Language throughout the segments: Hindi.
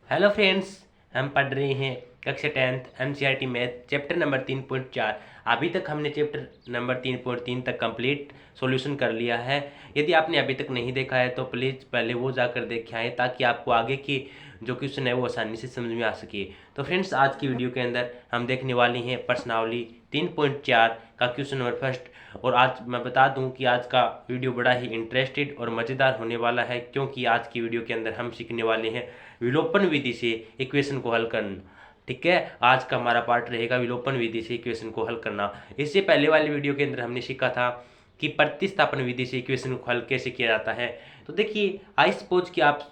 हेलो फ्रेंड्स, हम पढ़ रहे हैं कक्षा 10th NCERT math chapter number 3.4। अभी तक हमने चैप्टर नंबर 3.3 तक कंप्लीट सॉल्यूशन कर लिया है। यदि आपने अभी तक नहीं देखा है तो प्लीज़ पहले वो जाकर देख आएँ ताकि आपको आगे की जो क्वेश्चन है वो आसानी से समझ में आ सके। तो फ्रेंड्स, आज की वीडियो के अंदर हम देखने वाली हैं प्रश्नावली 3.4 का क्वेश्चन नंबर फर्स्ट। और आज मैं बता दूं कि आज का वीडियो बड़ा ही इंटरेस्टेड और मज़ेदार होने वाला है, क्योंकि आज की वीडियो के अंदर हम सीखने वाले हैं विलोपन विधि से इक्वेशन को हल करना। ठीक है, आज का हमारा पार्ट रहेगा विलोपन विधि से इक्वेशन को हल करना। इससे पहले वाली वीडियो के अंदर हमने सीखा था कि प्रतिस्थापन विधि से इक्वेशन को हल कैसे किया जाता है। तो देखिए, आई सपोज कि आप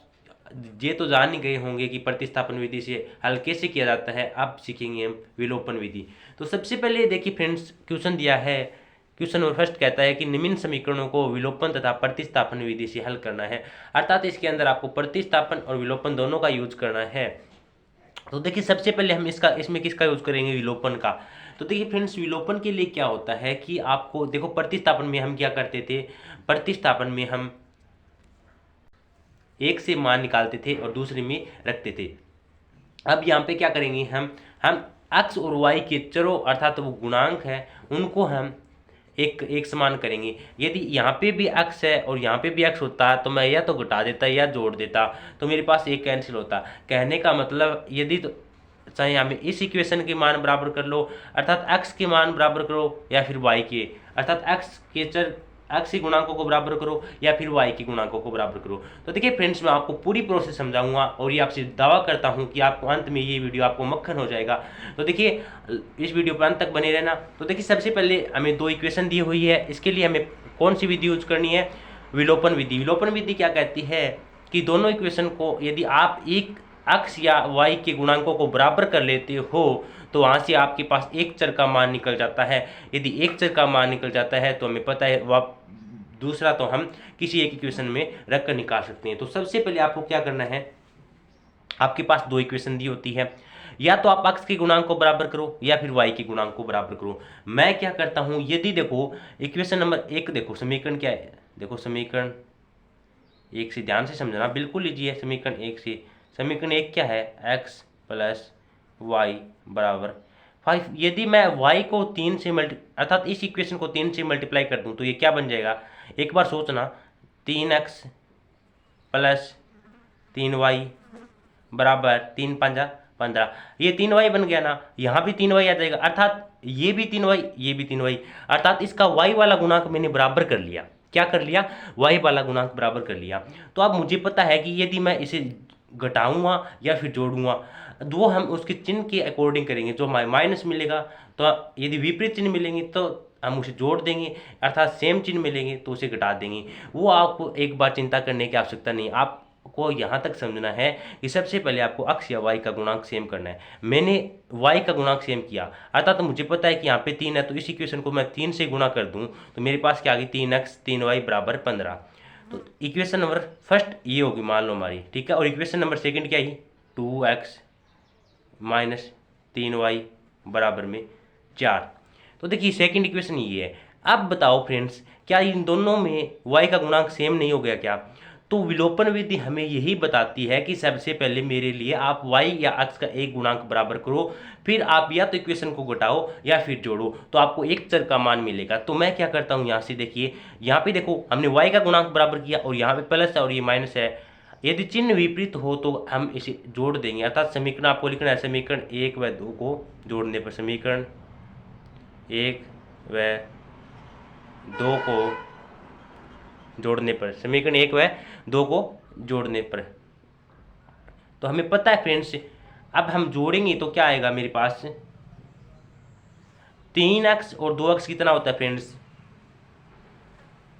ये तो जान ही गए होंगे कि प्रतिस्थापन विधि से हल कैसे किया जाता है। अब सीखेंगे हम विलोपन विधि। तो सबसे पहले देखिए फ्रेंड्स, क्वेश्चन दिया है। क्वेश्चन नंबर फर्स्ट कहता है कि निम्न समीकरणों को विलोपन तथा प्रतिस्थापन विधि से हल करना है। अर्थात इसके अंदर आपको प्रतिस्थापन और विलोपन दोनों का यूज करना है। तो देखिए, सबसे पहले हम इसमें किसका यूज करेंगे, विलोपन का। तो देखिए फ्रेंड्स, विलोपन के लिए क्या होता है कि आपको देखो, प्रतिस्थापन में हम क्या करते थे। प्रतिस्थापन में हम एक से मान निकालते थे और दूसरे में रखते थे। अब यहाँ पे क्या करेंगे, हम x और y के चरों अर्थात वो गुणांक है उनको हम एक एक समान करेंगे। यदि यहाँ पे भी x है और यहाँ पे भी x होता तो मैं या तो घटा देता या जोड़ देता, तो मेरे पास एक कैंसिल होता। कहने का मतलब, यदि तो चाहे हमें इस इक्वेशन के मान बराबर कर लो अर्थात x के मान बराबर करो, या फिर y के अर्थात x के चर x के गुणांकों को बराबर करो या फिर y के गुणांकों को बराबर करो। तो देखिए फ्रेंड्स, मैं आपको पूरी प्रोसेस समझाऊंगा और ये आपसे दावा करता हूं कि आपको अंत में ये वीडियो आपको मक्खन हो जाएगा। तो देखिए, इस वीडियो पर अंत तक बने रहना। तो देखिए, सबसे पहले हमें दो इक्वेशन दी हुई है। इसके लिए हमें कौन सी विधि यूज करनी है, विलोपन विधि। विलोपन विधि क्या कहती है कि दोनों इक्वेशन को यदि आप एक x या y के गुणांकों को बराबर कर लेते हो तो वहाँ से आपके पास एक चर का मान निकल जाता है। यदि एक चर का मान निकल जाता है तो हमें पता है वह दूसरा तो हम किसी एक इक्वेशन में रख कर निकाल सकते हैं। तो सबसे पहले आपको क्या करना है, आपके पास दो इक्वेशन दी होती है, या तो आप x के गुणांक को बराबर करो या फिर y के गुणांक को बराबर करो। मैं क्या करता हूँ, यदि देखो इक्वेशन नंबर एक, देखो समीकरण क्या है, देखो समीकरण एक से ध्यान से समझना, बिल्कुल लीजिए समीकरण एक से। समीकरण एक क्या है, x प्लस वाई बराबर 5। यदि मैं y को 3 से अर्थात इस इक्वेशन को 3 से मल्टीप्लाई कर दूं तो ये क्या बन जाएगा, एक बार सोचना। 3x प्लस 3y बराबर 3 पंजा 15। ये 3y बन गया ना, यहाँ भी 3y आ जाएगा, अर्थात ये भी 3y ये भी 3y, अर्थात इसका y वाला गुणांक मैंने बराबर कर लिया। क्या कर लिया, y वाला गुणांक बराबर कर लिया। तो अब मुझे पता है कि यदि मैं इसे घटाऊंगा या फिर जोड़ूंगा, वो हम उसके चिन्ह के अकॉर्डिंग करेंगे। जो माइनस मिलेगा तो यदि विपरीत चिन्ह मिलेंगे तो हम उसे जोड़ देंगे, अर्थात सेम चिन्ह मिलेंगे तो उसे घटा देंगे। वो आपको एक बार चिंता करने की आवश्यकता नहीं। आपको यहाँ तक समझना है कि सबसे पहले आपको x या y का गुणांक सेम करना है। मैंने y का गुणांक सेम किया, अर्थात तो मुझे पता है कि यहाँ पे 3 है, तो इस इक्वेशन को मैं 3 से गुणा कर दूँ तो मेरे पास क्या आ गई, 3x 3y बराबर 15। तो इक्वेशन नंबर फर्स्ट ये होगी मान लो हमारी, ठीक है। और इक्वेशन नंबर सेकंड क्या है, 2x माइनस 3y बराबर में 4। तो देखिए सेकंड इक्वेशन ये है। अब बताओ फ्रेंड्स, क्या इन दोनों में y का गुणांक सेम नहीं हो गया क्या। तो विलोपन विधि हमें यही बताती है कि सबसे पहले मेरे लिए आप y या x का एक गुणांक बराबर करो, फिर आप या तो इक्वेशन को घटाओ या फिर जोड़ो, तो आपको एक चर का मान मिलेगा। तो मैं क्या करता हूँ, यहाँ से देखिए, यहाँ पे देखो हमने y का गुणांक बराबर किया और यहाँ पे प्लस है और ये माइनस है। यदि चिन्ह विपरीत हो तो हम इसे जोड़ देंगे, अर्थात समीकरण आपको लिखना है, समीकरण 1 व 2 को जोड़ने पर, समीकरण 1 व 2 को जोड़ने पर, समीकरण 1 व 2 को जोड़ने पर। तो हमें पता है फ्रेंड्स, अब हम जोड़ेंगे तो क्या आएगा मेरे पास, 3x और 2x कितना होता है फ्रेंड्स,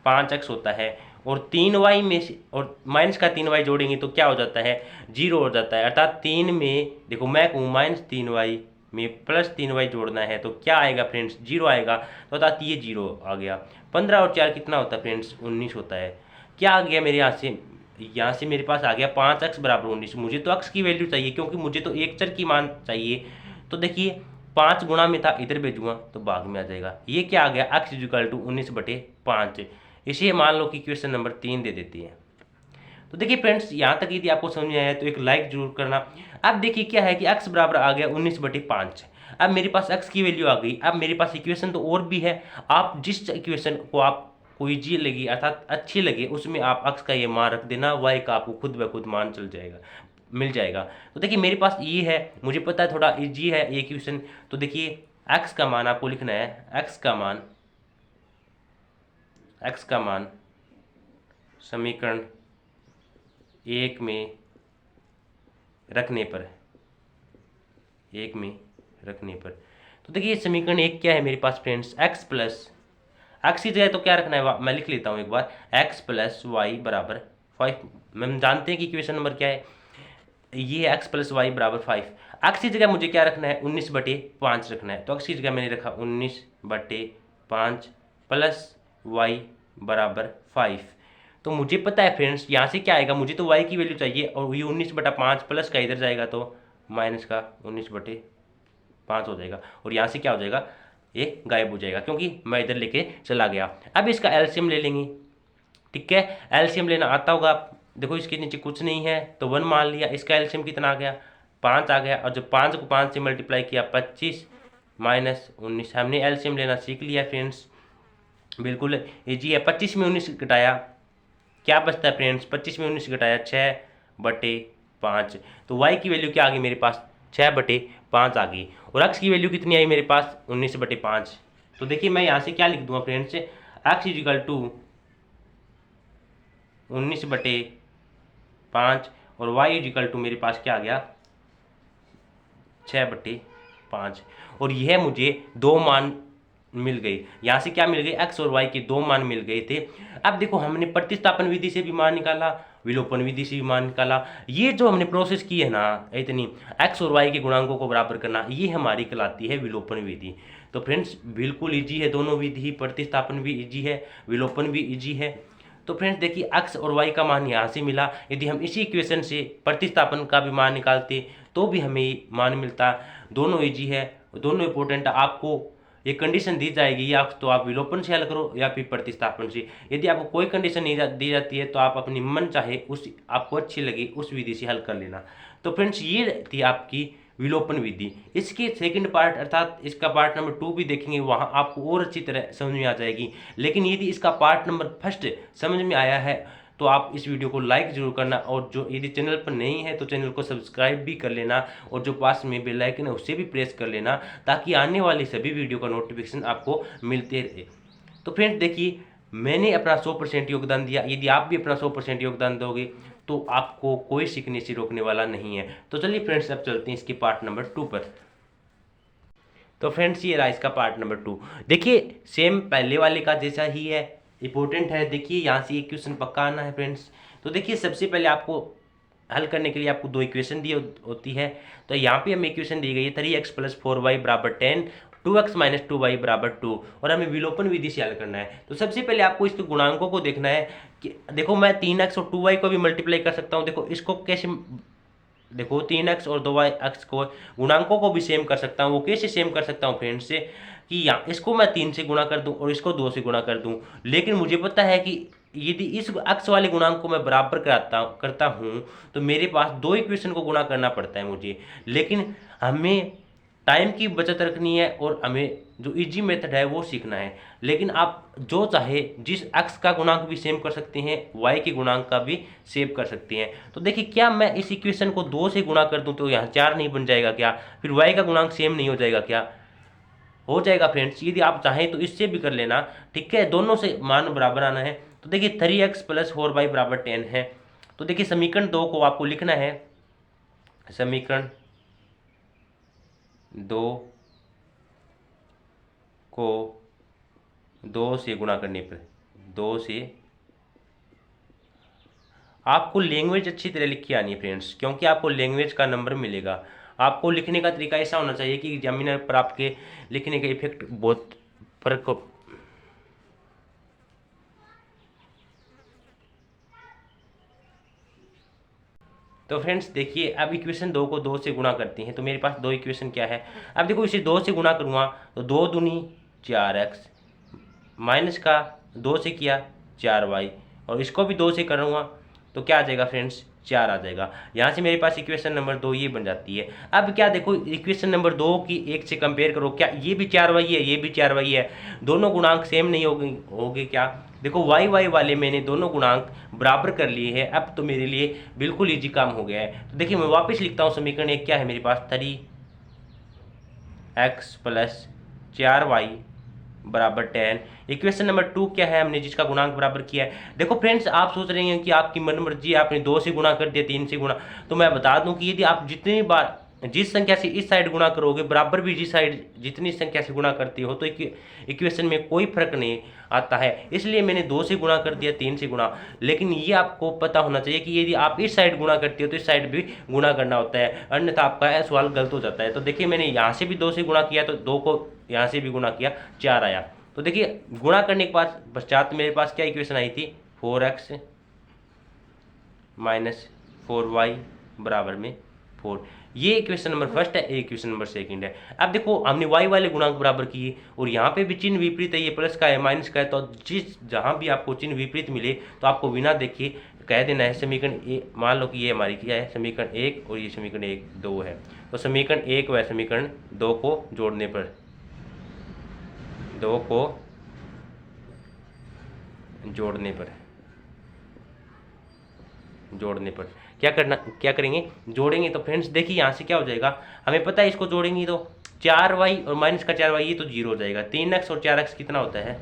5x होता है। और 3y में से और माइनस का 3y जोड़ेंगे तो क्या हो जाता है, 0 हो जाता है। अर्थात 3 में देखो मैं कहूँ -3y में +3y जोड़ना है तो क्या आएगा फ्रेंड्स, 0 आएगा। तो अर्थात ये 0 आ गया। 15 और 4 कितना होता है फ्रेंड्स, 19 होता है। क्या आ गया मेरे यहाँ से मेरे पास आ गया 5x बराबर 19। मुझे तो x की वैल्यू चाहिए क्योंकि मुझे तो एक चर की मान चाहिए। तो देखिए 5 गुणा में था, इधर भेजूंगा तो भाग में आ जाएगा। ये क्या आ गया, x = 19/5। इसे मान लो कि क्वेश्चन नंबर 3 दे देती है। तो देखिए फ्रेंड्स, यहाँ तक यदि आपको समझ में आया तो एक लाइक जरूर करना। अब देखिए क्या है कि x बराबर आ गया 19/5। अब मेरे पास x की वैल्यू आ गई। अब मेरे पास इक्वेशन तो और भी है, आप जिस इक्वेशन को आपको ईजी लगी अर्थात अच्छी लगे उसमें आप x का ये मान रख देना, y का आपको खुद ब खुद मान चल जाएगा, मिल जाएगा। तो देखिए मेरे पास ये है, मुझे पता है थोड़ा ईजी है ये इक्वेशन। तो देखिए x का मान आपको लिखना है, x का मान समीकरण 1 में रखने पर, तो देखिए समीकरण 1 क्या है मेरे पास फ्रेंड्स, x की जगह तो क्या रखना है, मैं लिख लेता हूँ एक बार, x प्लस वाई बराबर 5। हम जानते हैं कि इक्वेशन नंबर क्या है, ये है x प्लस वाई बराबर 5। x की जगह मुझे क्या रखना है, 19/5 रखना है। तो x की जगह मैंने रखा 19/5 प्लस y बराबर 5। तो मुझे पता है फ्रेंड्स यहाँ से क्या आएगा, मुझे तो y की वैल्यू चाहिए, और ये 19/5 प्लस का इधर जाएगा तो माइनस का 19/5 हो जाएगा, और यहाँ से क्या हो जाएगा, ये गायब हो जाएगा क्योंकि मैं इधर लेके चला गया। अब इसका एलसीएम ले लेंगे, ठीक है, एलसीएम लेना आता होगा। देखो इसके नीचे कुछ नहीं है तो 1 मान लिया, इसका एलसीएम कितना आ गया, 5 आ गया, और जब 5 को 5 से मल्टीप्लाई किया 25 माइनस 19, हमने एलसीएम लेना सीख लिया फ्रेंड्स, बिल्कुल ईजी है। 25 में 19 घटाया क्या बचता है फ्रेंड्स, 25 में 19 घटाया 6/5। तो y की वैल्यू क्या आ गई मेरे पास, 6/5 आ गई, और x की वैल्यू कितनी आई मेरे पास, 19/5। तो देखिए मैं यहाँ से क्या लिख दूंगा फ्रेंड्स, x इजिकल टू 19/5 और y इजिकल टू मेरे पास क्या आ गया, 6/5। और यह मुझे दो मान मिल गई, यहाँ से क्या मिल गई, x और y के दो मान मिल गए थे। अब देखो हमने प्रतिस्थापन विधि से भी मान निकाला, विलोपन विधि से भी मान निकाला। ये जो हमने प्रोसेस की है ना इतनी, x और y के गुणांकों को बराबर करना, ये हमारी कहलाती है विलोपन विधि। तो फ्रेंड्स बिल्कुल इजी है दोनों विधि, प्रतिस्थापन भी इजी है, विलोपन भी इजी है। तो फ्रेंड्स देखिए x और y का मान यहाँ से मिला, यदि हम इसी इक्वेशन से प्रतिस्थापन का भी मान निकालते तो भी हमें मान मिलता। दोनों इजी है, दोनों इंपॉर्टेंट। आपको ये कंडीशन दी जाएगी या तो आप विलोपन से हल करो या फिर प्रतिस्थापन से। यदि आपको कोई कंडीशन नहीं दी जाती है तो आप अपनी मन चाहे उस आपको अच्छी लगी उस विधि से हल कर लेना। तो फ्रेंड्स ये थी आपकी विलोपन विधि। इसके सेकंड पार्ट अर्थात इसका पार्ट नंबर 2 भी देखेंगे, वहाँ आपको और अच्छी तरह समझ में आ जाएगी। लेकिन यदि इसका पार्ट नंबर 1 समझ में आया है तो आप इस वीडियो को लाइक जरूर करना, और जो यदि चैनल पर नहीं है तो चैनल को सब्सक्राइब भी कर लेना, और जो पास में बेल आइकन है उसे भी प्रेस कर लेना ताकि आने वाली सभी वीडियो का नोटिफिकेशन आपको मिलते रहे। तो फ्रेंड्स देखिए मैंने अपना 100% योगदान दिया, यदि आप भी अपना 100% योगदान दोगे तो आपको कोई सीखने से रोकने वाला नहीं है। तो चलिए फ्रेंड्स अब चलते हैं इसके पार्ट नंबर 2 पर। तो फ्रेंड्स ये रहा इसका पार्ट नंबर 2। देखिए सेम पहले वाले का जैसा ही है, इंपॉर्टेंट है। देखिए यहाँ से एक क्वेश्चन पक्का आना है फ्रेंड्स। तो देखिए सबसे पहले आपको हल करने के लिए आपको दो इक्वेशन दी होती है। तो यहाँ पे हमें इक्वेशन दी गई है 3x + 4y = 10, 2x - 2y = 2, और हमें विलोपन विधि से हल करना है। तो सबसे पहले आपको इसके गुणांकों को देखना है कि देखो मैं 3x और 2y को भी मल्टीप्लाई कर सकता हूँ। देखो इसको कैसे, देखो 3x और 2x को गुणांकों को भी सेम कर सकता हूँ। वो कैसे सेम कर सकता हूँ फ्रेंड्स से, कि यहाँ इसको मैं 3 से गुणा कर दूं और इसको 2 से गुणा कर दूं। लेकिन मुझे पता है कि यदि इस x वाले गुणांक को मैं बराबर करता हूँ तो मेरे पास दो इक्वेशन को गुणा करना पड़ता है मुझे। लेकिन हमें टाइम की बचत रखनी है और हमें जो इजी मेथड है वो सीखना है। लेकिन आप जो चाहे जिस x का गुणांक भी सेम कर सकते हैं, y के गुणांक का भी सेव कर सकते हैं। तो देखिए क्या मैं इस इक्वेशन को 2 से गुणा कर दूं तो यहाँ 4 नहीं बन जाएगा क्या, फिर y का गुणांक सेम नहीं हो जाएगा क्या, हो जाएगा फ्रेंड्स। यदि आप चाहें तो इससे भी कर लेना, ठीक है, दोनों से मान बराबर आना है। तो देखिए 3x + 4y = 10 है। तो देखिए समीकरण 2 को आपको लिखना है, समीकरण 2 को 2 से गुणा करने पर, 2 से आपको लैंग्वेज अच्छी तरह लिख के आनी है फ्रेंड्स, क्योंकि आपको लैंग्वेज का नंबर मिलेगा। आपको लिखने का तरीका ऐसा होना चाहिए कि एग्जामिनर पर आपके लिखने का इफेक्ट बहुत फर्क हो। तो फ्रेंड्स देखिए अब इक्वेशन 2 को 2 से गुणा करते हैं। तो मेरे पास दो इक्वेशन क्या है, अब देखो इसे 2 से गुणा करूँगा तो 2 दूनी 4x, माइनस का 2 से किया 4y, और इसको भी 2 से करूँगा तो क्या आ जाएगा फ्रेंड्स, 4 आ जाएगा। यहाँ से मेरे पास इक्वेशन नंबर 2 ये बन जाती है। अब क्या देखो, इक्वेशन नंबर 2 की 1 से कंपेयर करो, क्या ये भी 4y है, ये भी 4y है, दोनों गुणांक सेम नहीं होंगे क्या? देखो y वाले मैंने दोनों गुणांक बराबर कर लिए हैं, अब तो मेरे लिए बिल्कुल ईजी काम हो गया है। तो देखिए मैं वापस लिखता हूँ, समीकरण 1 क्या है मेरे पास, 3x प्लस 4y बराबर 10। इक्वेशन नंबर 2 क्या है, हमने जिसका गुणांक बराबर किया है। देखो फ्रेंड्स, आप सोच रहे हैं कि आपकी मन मर्जी, आपने 2 से गुणा कर दिया, 3 से गुणा, तो मैं बता दूं कि यदि आप जितनी बार जिस संख्या से इस साइड गुणा करोगे, बराबर भी जिस साइड जितनी संख्या से गुणा करती हो, तो इक्वेशन में कोई फर्क नहीं आता है। इसलिए मैंने 2 से गुणा कर दिया, 3 से गुणा। लेकिन ये आपको पता होना चाहिए कि यदि आप इस साइड गुणा करती हो तो इस साइड भी गुणा करना होता है, अन्यथा आपका सवाल गलत हो जाता है। तो देखिए मैंने यहाँ से भी 2 से गुणा किया, तो 2 को यहाँ से भी गुणा किया, 4 आया। तो देखिए गुणा करने के बाद पश्चात मेरे पास क्या इक्वेशन आई थी, 4x माइनस 4y बराबर में 4। ये इक्वेशन नंबर फर्स्ट है, इक्वेशन नंबर सेकंड है। अब देखो हमने y वाले गुणांक बराबर किए, और यहाँ पे भी चिन्ह विपरीत है, ये प्लस का है माइनस का है, तो जहाँ भी आपको चिन्ह विपरीत मिले तो आपको बिना देखे कह देना है समीकरण ए। मान लो कि ये हमारी क्या है, समीकरण 1 और ये समीकरण 2 है, तो समीकरण 1 व समीकरण 2 को जोड़ने पर जोड़ने पर क्या करेंगे, जोड़ेंगे। तो फ्रेंड्स देखिए यहाँ से क्या हो जाएगा, हमें पता है इसको जोड़ेंगे तो 4y और माइनस का 4y ये तो 0 हो जाएगा। 3x और 4x कितना होता है,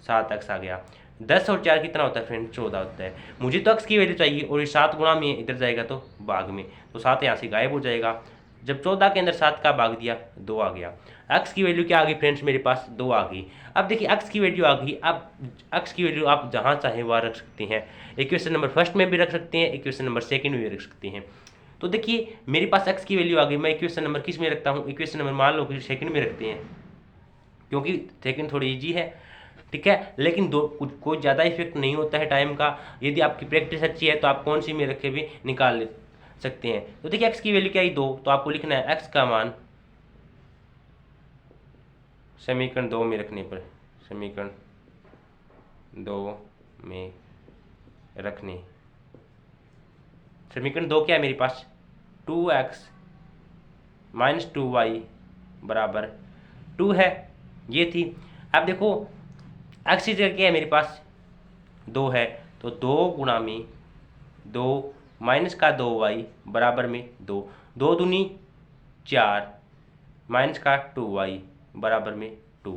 7x आ गया। 10 और 4 कितना होता है फ्रेंड्स, 14 होता है। मुझे तो x की वैल्यू चाहिए, और ये 7 गुणा में इधर जाएगा तो भाग में, तो 7 यहाँ से गायब हो जाएगा। जब 14 के अंदर 7 का भाग दिया, 2 आ गया। x की वैल्यू क्या आ गई फ्रेंड्स, मेरे पास 2 आ गई। अब देखिए x की वैल्यू आ गई, अब x की वैल्यू आप जहाँ चाहें वहाँ रख सकते हैं, इक्वेशन नंबर फर्स्ट में भी रख सकते हैं, इक्वेशन नंबर सेकंड में भी रख सकते हैं। तो देखिए मेरे पास x की वैल्यू आ गई, मैं इक्वेशन नंबर किस में रखता हूँ, इक्वेशन नंबर मान लो कि सेकंड में रखते हैं, क्योंकि सेकंड थोड़ी ईजी है, ठीक है। लेकिन कोई ज़्यादा इफेक्ट नहीं होता है टाइम का। यदि आपकी प्रैक्टिस अच्छी है तो आप कौन सी में रखे भी निकाल सकते हैं। तो देखिए x की वैल्यू क्या है, 2, तो आपको लिखना है x का मान समीकरण 2 में रखने पर, समीकरण 2 में रखने, समीकरण 2 क्या है मेरे पास, 2x माइनस 2y बराबर 2 है, ये थी। अब देखो x की जगह क्या है मेरे पास, 2 है, तो 2 गुणा में 2 माइनस का 2y बराबर में 2, 2 दूनी 4 माइनस का 2y बराबर में 2।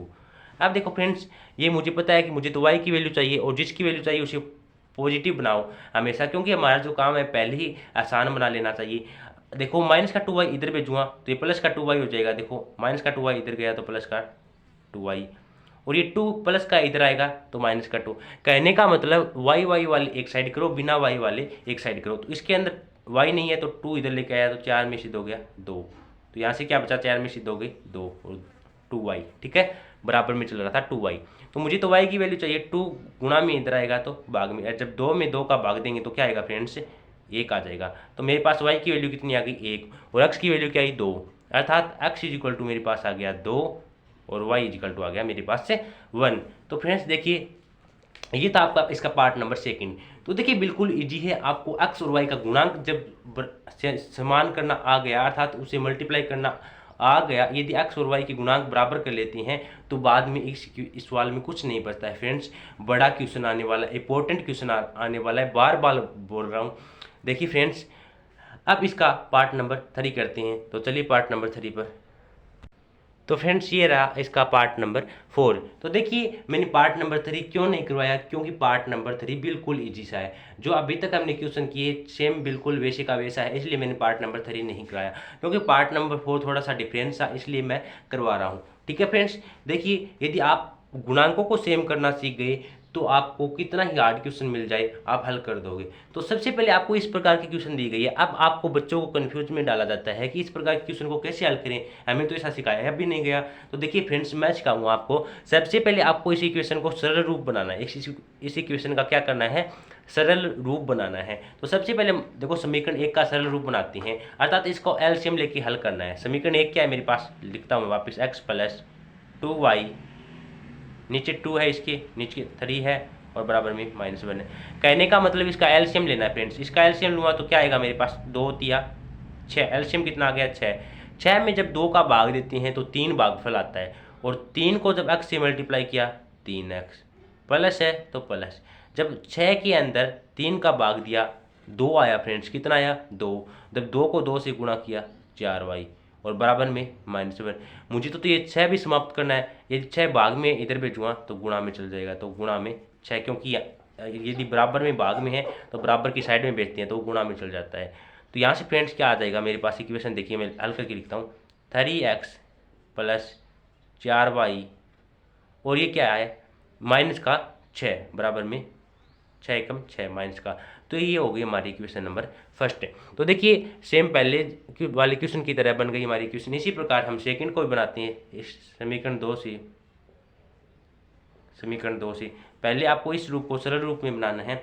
अब देखो फ्रेंड्स, ये मुझे पता है कि मुझे तो y की वैल्यू चाहिए, और जिसकी वैल्यू चाहिए उसे पॉजिटिव बनाओ हमेशा, क्योंकि हमारा जो काम है पहले ही आसान बना लेना चाहिए। देखो माइनस का 2y इधर भेजूँगा तो ये प्लस का 2y हो जाएगा। देखो माइनस का 2y इधर गया तो प्लस का 2y, और ये 2 प्लस का इधर आएगा तो माइनस का 2। कहने का मतलब y वाले एक साइड करो, बिना y वाले एक साइड करो। तो इसके अंदर y नहीं है तो 2 इधर लेके आया, तो 4 में से 2 हो गया 2, तो यहाँ से क्या बचा, 4 में से 2 गई 2 और 2y, ठीक है, बराबर में चल रहा था 2y। तो मुझे तो y की वैल्यू चाहिए, 2 गुणा में इधर आएगा तो भाग में, जब 2 में 2 का भाग देंगे तो क्या आएगा फ्रेंड्स, 1 आ जाएगा। तो मेरे पास y की वैल्यू कितनी आ गई, 1, और x की वैल्यू क्या आई, 2, अर्थात x इज इक्वल टू मेरे पास आ गया 2 और y इज इक्वल टू आ गया मेरे पास से 1। तो फ्रेंड्स देखिए ये था आपका इसका पार्ट नंबर सेकंड। तो देखिए बिल्कुल इजी है, आपको x और y का गुणांक जब समान करना आ गया, अर्थात उसे मल्टीप्लाई करना आ गया, यदि x और y के गुणांक बराबर कर लेते हैं तो बाद में इस सवाल में कुछ नहीं बचता है फ्रेंड्स। बड़ा क्वेश्चन आने वाला है, इंपॉर्टेंट क्वेश्चन आने वाला है, बार बार बोल रहा हूँ। देखिए फ्रेंड्स अब इसका पार्ट नंबर 3 करते हैं, तो चलिए पार्ट नंबर 3 पर। तो फ्रेंड्स ये रहा इसका पार्ट नंबर 4। तो देखिए मैंने पार्ट नंबर 3 क्यों नहीं करवाया, क्योंकि पार्ट नंबर 3 बिल्कुल इजी सा है, जो अभी तक हमने क्वेश्चन किए सेम बिल्कुल वैसे का वैसा है, इसलिए मैंने पार्ट नंबर 3 नहीं कराया। क्योंकि पार्ट नंबर 4 थोड़ा सा डिफरेंस था, इसलिए मैं करवा रहा हूँ, ठीक है फ्रेंड्स। देखिए यदि आप गुणांकों को सेम करना सीख गए तो आपको कितना ही हार्ड क्वेश्चन मिल जाए आप हल कर दोगे। तो सबसे पहले आपको इस प्रकार की क्वेश्चन दी गई है। अब आपको बच्चों को कंफ्यूज में डाला जाता है कि इस प्रकार के क्वेश्चन को कैसे हल करें, हमें तो ऐसा सिखाया है भी नहीं गया। तो देखिए फ्रेंड्स मैं सिखाऊंगा आपको। सबसे पहले आपको इसी क्वेश्चन को सरल रूप बनाना है, इसी क्वेश्चन का क्या करना है, सरल रूप बनाना है। तो सबसे पहले देखो समीकरण 1 का सरल रूप बनाते हैं, अर्थात इसको एलसीएम लेके हल करना है। समीकरण 1 क्या है मेरे पास, लिखता हूँ वापस, x प्लस 2y, नीचे 2 है, इसके नीचे 3 है, और बराबर में -1 है। कहने का मतलब इसका एलसीएम लेना है फ्रेंड्स। इसका एलसीएम लूँगा तो क्या आएगा मेरे पास, 2 तिया 6, एलसीएम कितना आ गया 6। 6 में जब 2 का भाग देते हैं तो 3 भागफल आता है, और 3 को जब x से मल्टीप्लाई किया 3x, प्लस है तो प्लस, जब 6 के अंदर 3 का भाग दिया 2 आया फ्रेंड्स, कितना आया 2, जब 2 को 2 से गुणा किया 4y, और बराबर में -1। मुझे तो ये 6 भी समाप्त करना है, यदि 6 भाग में इधर भेजूँगा तो गुणा में चल जाएगा, तो गुणा में 6, क्योंकि यदि बराबर में भाग में है तो बराबर की साइड में भेजते हैं तो गुणा में चल जाता है। तो यहाँ से फ्रेंड्स क्या आ जाएगा मेरे पास इक्वेशन, देखिए मैं हल करके लिखता हूँ, 3x + 4y, और ये क्या है माइनस का 6 बराबर में 6 एकम 6 माइनस का, तो ये हो गई हमारी इक्वेशन नंबर फर्स्ट। तो देखिए सेम पहले वाले क्वेश्चन की तरह बन गई हमारी इक्वेशन। इसी प्रकार हम सेकंड को भी बनाते हैं इस समीकरण 2 से। पहले आपको इस रूप को सरल रूप में बनाना है।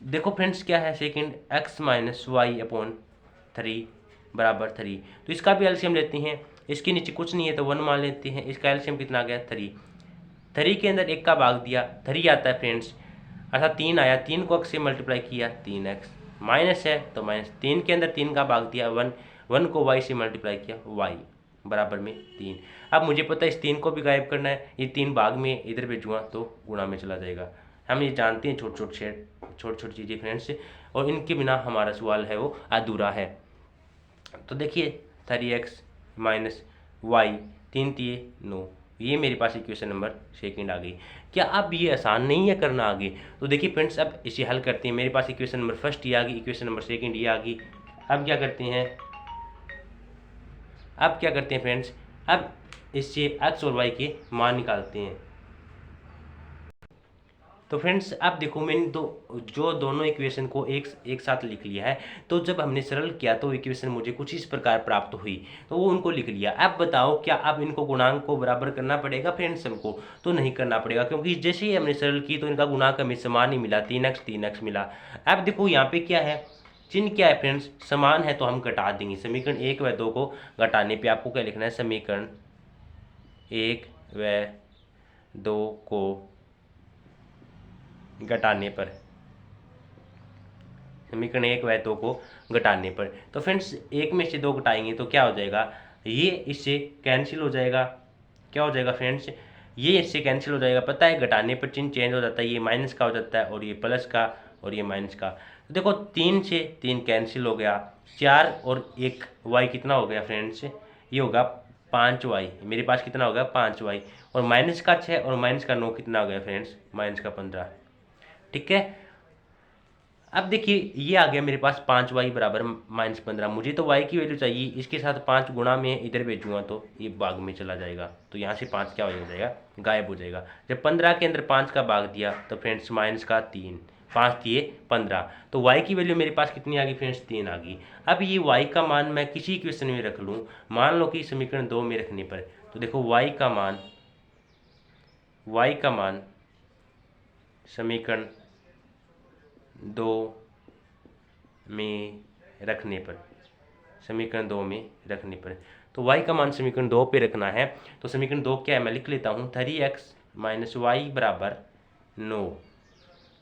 देखो फ्रेंड्स क्या है सेकंड, x - y/3 बराबर 3, तो इसका भी एलसीएम लेते हैं। इसके नीचे कुछ नहीं है तो 1 मान लेते हैं। इसका एलसीएम कितना आ गया 3, 3 के अंदर 1 का भाग दिया 3 आता है फ्रेंड्स, अर्थात 3 आया, 3 को x से मल्टीप्लाई किया 3x, माइनस है तो माइनस, 3 के अंदर 3 का भाग दिया 1, 1 को y से मल्टीप्लाई किया y, बराबर में 3। अब मुझे पता है इस 3 को भी गायब करना है, ये 3 भाग में इधर भेजूँगा तो गुणा में चला जाएगा। हम ये जानते हैं छोटी चीज़ें फ्रेंड्स, और इनके बिना हमारा सवाल है वो अधूरा है। तो देखिए 3x - y, 3 तिये 9, ये मेरे पास इक्वेशन नंबर सेकंड आ गई। क्या अब ये आसान नहीं है करना आगे? तो देखिए फ्रेंड्स अब इसे हल करते हैं। मेरे पास इक्वेशन नंबर फर्स्ट ये आ गई, इक्वेशन नंबर सेकंड ये आ गई। अब क्या करते हैं फ्रेंड्स, अब इससे x और y के मान निकालते हैं। तो फ्रेंड्स अब देखो मैंने जो दोनों इक्वेशन को एक साथ लिख लिया है। तो जब हमने सरल किया तो इक्वेशन मुझे कुछ इस प्रकार प्राप्त हुई, तो वो उनको लिख लिया। अब बताओ क्या अब इनको गुणांक को बराबर करना पड़ेगा फ्रेंड्स हमको? तो नहीं करना पड़ेगा, क्योंकि जैसे ही हमने सरल की तो इनका गुणांक हमें समान ही मिला, 3x मिला। अब देखो यहाँ पे क्या है, चिन्ह क्या है फ्रेंड्स, समान है तो हम घटा देंगे। समीकरण 1 व 2 को घटाने पर आपको क्या लिखना है, समीकरण 1 व 2 को घटाने पर, समीकरण 1 व 2 को घटाने पर, तो फ्रेंड्स 1 में से 2 घटाएंगे तो क्या हो जाएगा, ये इससे कैंसिल हो जाएगा। क्या हो जाएगा फ्रेंड्स, ये इससे कैंसिल हो जाएगा। पता है घटाने पर चिन्ह चेंज हो जाता है, ये माइनस का हो जाता है और ये प्लस का और ये माइनस का। तो देखो 3 से 3 कैंसिल हो गया, 4 और 1 y कितना हो गया फ्रेंड्स, ये होगा 5y। मेरे पास कितना हो गया 5y, और माइनस का 6 और माइनस का 9 कितना हो गया फ्रेंड्स, माइनस का 15। ठीक है, अब देखिए ये आ गया मेरे पास 5y बराबर -15। मुझे तो y की वैल्यू चाहिए, इसके साथ 5 गुणा में इधर भेजूंगा तो ये भाग में चला जाएगा, तो यहाँ से 5 क्या हो जाएगा, गायब हो जाएगा। जब 15 के अंदर 5 का भाग दिया तो फ्रेंड्स माइनस का 3, 5 दिए 15, तो y की वैल्यू मेरे पास कितनी आ गई फ्रेंड्स, 3 आ गई। अब ये y का मान मैं किसी इक्वेशन में रख लूँ, मान लो कि समीकरण 2 में रखने पर, तो देखो y का मान समीकरण 2 में रखने पर, तो y का मान समीकरण 2 पे रखना है। तो समीकरण 2 क्या है, मैं लिख लेता हूँ, 3x - y बराबर 9।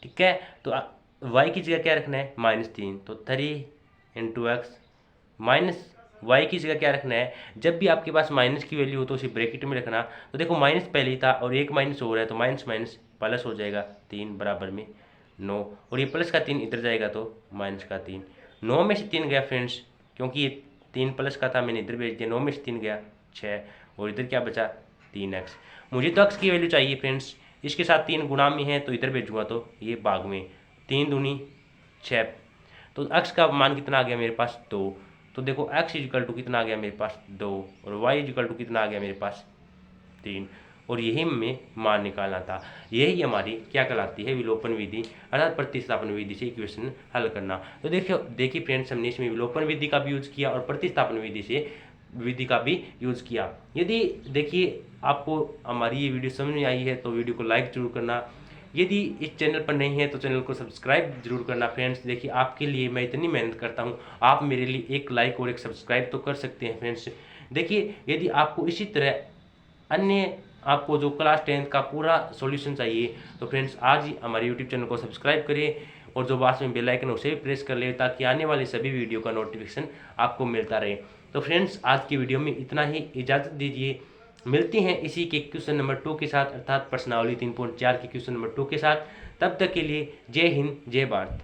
ठीक है, तो y की जगह क्या रखना है, -3, तो 3 × x माइनस y की जगह क्या रखना है, जब भी आपके पास माइनस की वैल्यू हो तो उसे ब्रैकेट में रखना। तो देखो माइनस पहले ही था और एक माइनस हो रहा है, तो माइनस माइनस प्लस हो जाएगा, 3 बराबर में 9, और ये प्लस का 3 इधर जाएगा तो माइनस का 3। 9 में से 3 गया फ्रेंड्स, क्योंकि ये 3 प्लस का था, मैंने इधर भेज दिया। 9 में से 3 गया 6, और इधर क्या बचा 3x। मुझे तो x की वैल्यू चाहिए फ्रेंड्स, इसके साथ 3 गुणा में है तो इधर भेजूँगा तो ये भाग में, 3 दूनी 6, तो x का मान कितना आ गया मेरे पास 2। तो देखो x इक्वल टू कितना आ गया मेरे पास 2, और y इक्वल टू कितना आ गया मेरे पास 3, और यही हमें मान निकालना था। यही हमारी क्या कहलाती है, विलोपन विधि, अर्थात प्रतिस्थापन विधि से इक्वेशन हल करना। तो देखिए फ्रेंड्स हमने इसमें विलोपन विधि का भी यूज़ किया और प्रतिस्थापन विधि का भी यूज़ किया। यदि देखिए आपको हमारी ये वीडियो समझ में आई है तो वीडियो को लाइक जरूर करना, यदि इस चैनल पर नहीं है तो चैनल को सब्सक्राइब जरूर करना फ्रेंड्स। देखिए आपके लिए मैं इतनी मेहनत करता हूँ, आप मेरे लिए एक लाइक और एक सब्सक्राइब तो कर सकते हैं फ्रेंड्स। देखिए यदि आपको इसी तरह अन्य आपको जो क्लास 10th का पूरा सॉल्यूशन चाहिए तो फ्रेंड्स आज ही हमारे यूट्यूब चैनल को सब्सक्राइब करिए और जो पास में बेल आइकन उसे भी प्रेस कर ले ताकि आने वाले सभी वीडियो का नोटिफिकेशन आपको मिलता रहे। तो फ्रेंड्स आज की वीडियो में इतना ही, इजाज़त दीजिए। मिलते हैं इसी के क्वेश्चन नंबर 2 के साथ, अर्थात प्रश्नावली 3.4 के क्वेश्चन नंबर 2 के साथ। तब तक के लिए जय हिंद, जय भारत।